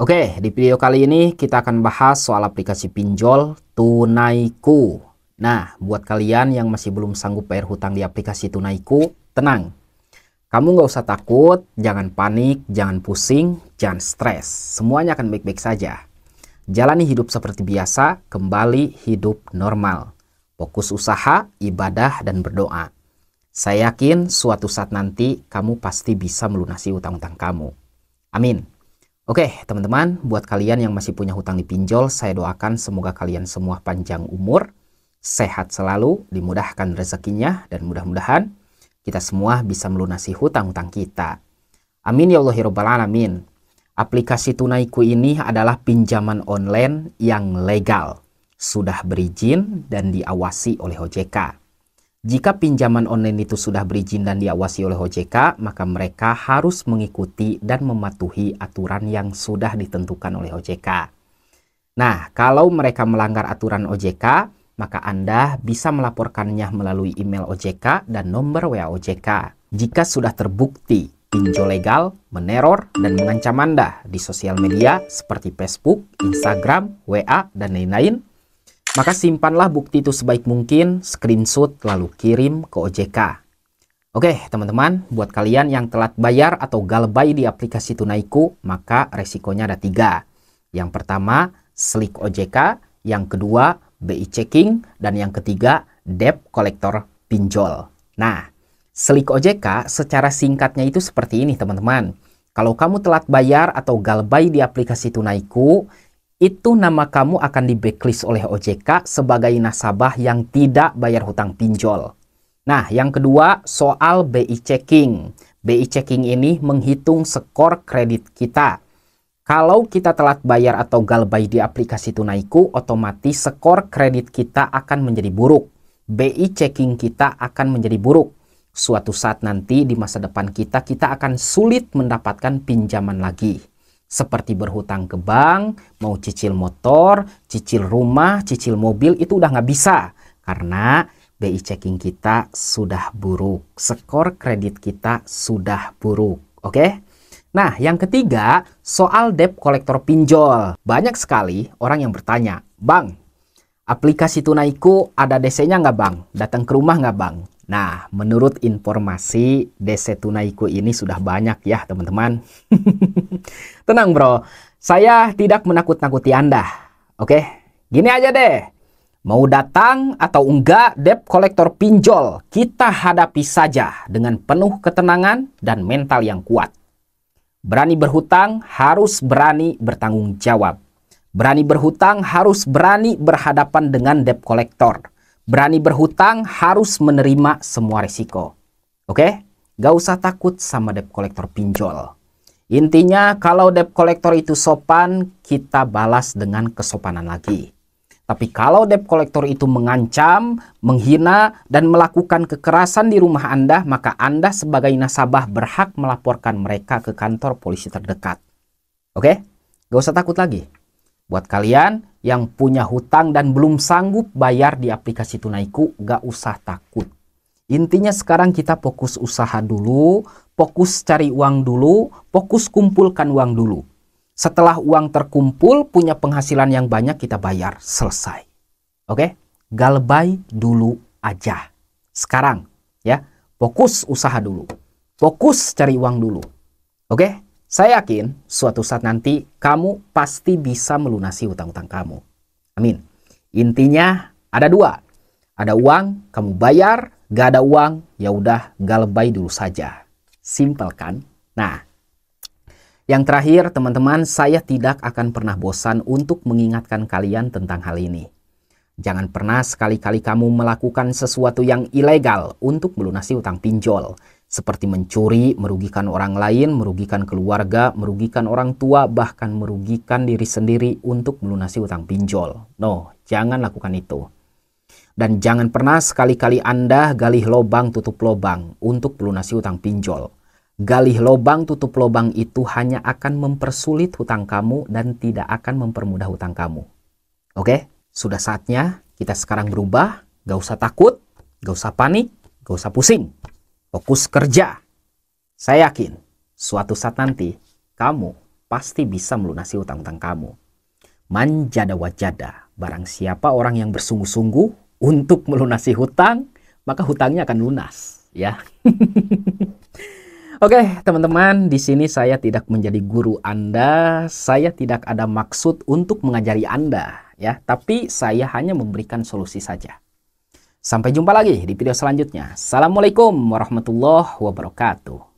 Oke, di video kali ini kita akan bahas soal aplikasi pinjol Tunaiku. Nah, buat kalian yang masih belum sanggup bayar hutang di aplikasi Tunaiku, tenang. Kamu nggak usah takut, jangan panik, jangan pusing, jangan stres. Semuanya akan baik-baik saja. Jalani hidup seperti biasa, kembali hidup normal. Fokus usaha, ibadah, dan berdoa. Saya yakin suatu saat nanti kamu pasti bisa melunasi hutang-hutang kamu. Amin. Oke, teman-teman, buat kalian yang masih punya hutang di pinjol, saya doakan semoga kalian semua panjang umur, sehat selalu, dimudahkan rezekinya, dan mudah-mudahan kita semua bisa melunasi hutang-hutang kita. Amin ya Allah ya Rabbal Alamin. Aplikasi Tunaiku ini adalah pinjaman online yang legal, sudah berizin dan diawasi oleh OJK. Jika pinjaman online itu sudah berizin dan diawasi oleh OJK, maka mereka harus mengikuti dan mematuhi aturan yang sudah ditentukan oleh OJK. Nah, kalau mereka melanggar aturan OJK, maka Anda bisa melaporkannya melalui email OJK dan nomor WA OJK. Jika sudah terbukti pinjol legal, meneror, dan mengancam Anda di sosial media seperti Facebook, Instagram, WA, dan lain-lain, maka simpanlah bukti itu sebaik mungkin, screenshot lalu kirim ke OJK. Oke teman-teman, buat kalian yang telat bayar atau galbay di aplikasi Tunaiku, maka resikonya ada 3. Yang pertama, slik OJK, yang kedua, BI checking, dan yang ketiga, debt collector pinjol. Nah, slik OJK secara singkatnya itu seperti ini teman-teman. Kalau kamu telat bayar atau galbay di aplikasi Tunaiku, itu nama kamu akan di backlist oleh OJK sebagai nasabah yang tidak bayar hutang pinjol. Nah, yang kedua soal BI checking. BI checking ini menghitung skor kredit kita. Kalau kita telat bayar atau galbay di aplikasi Tunaiku, otomatis skor kredit kita akan menjadi buruk. BI checking kita akan menjadi buruk. Suatu saat nanti di masa depan kita akan sulit mendapatkan pinjaman lagi. Seperti berhutang ke bank, mau cicil motor, cicil rumah, cicil mobil, itu udah nggak bisa. Karena BI checking kita sudah buruk. Skor kredit kita sudah buruk. Oke? Nah, yang ketiga, soal debt collector pinjol. Banyak sekali orang yang bertanya, Bang, aplikasi Tunaiku ada DC-nya nggak Bang? Datang ke rumah nggak Bang? Nah, menurut informasi, DC Tunaiku ini sudah banyak ya teman-teman. Tenang bro, saya tidak menakut-nakuti Anda. Oke, gini aja deh. Mau datang atau enggak debt collector pinjol, kita hadapi saja dengan penuh ketenangan dan mental yang kuat. Berani berhutang harus berani bertanggung jawab. Berani berhutang harus berani berhadapan dengan debt collector. Berani berhutang harus menerima semua risiko. Oke? Gak usah takut sama debt collector pinjol. Intinya kalau debt collector itu sopan, kita balas dengan kesopanan lagi. Tapi kalau debt collector itu mengancam, menghina, dan melakukan kekerasan di rumah Anda, maka Anda sebagai nasabah berhak melaporkan mereka ke kantor polisi terdekat. Oke? Gak usah takut lagi. Buat kalian yang punya hutang dan belum sanggup bayar di aplikasi Tunaiku, gak usah takut. Intinya sekarang kita fokus usaha dulu, fokus cari uang dulu, fokus kumpulkan uang dulu. Setelah uang terkumpul, punya penghasilan yang banyak, kita bayar. Selesai. Oke? Galbay dulu aja. Sekarang, ya, fokus usaha dulu. Fokus cari uang dulu. Oke? Saya yakin suatu saat nanti kamu pasti bisa melunasi hutang-hutang kamu. Amin. Intinya ada 2. Ada uang, kamu bayar. Gak ada uang, ya udah galbay dulu saja. Simpel kan? Nah, yang terakhir teman-teman, saya tidak akan pernah bosan untuk mengingatkan kalian tentang hal ini. Jangan pernah sekali-kali kamu melakukan sesuatu yang ilegal untuk melunasi hutang pinjol. Seperti mencuri, merugikan orang lain, merugikan keluarga, merugikan orang tua, bahkan merugikan diri sendiri untuk melunasi hutang pinjol. No, jangan lakukan itu. Dan jangan pernah sekali-kali Anda galih lobang tutup lobang untuk melunasi hutang pinjol. Galih lobang tutup lobang itu hanya akan mempersulit hutang kamu dan tidak akan mempermudah hutang kamu. Oke? Sudah saatnya kita sekarang berubah. Gak usah takut, gak usah panik, gak usah pusing. Fokus kerja. Saya yakin suatu saat nanti kamu pasti bisa melunasi hutang-hutang kamu. Manjada wajada, barang siapa orang yang bersungguh-sungguh untuk melunasi hutang, maka hutangnya akan lunas, ya. Oke, teman-teman, di sini saya tidak menjadi guru Anda, saya tidak ada maksud untuk mengajari Anda, ya, tapi saya hanya memberikan solusi saja. Sampai jumpa lagi di video selanjutnya. Assalamualaikum warahmatullahi wabarakatuh.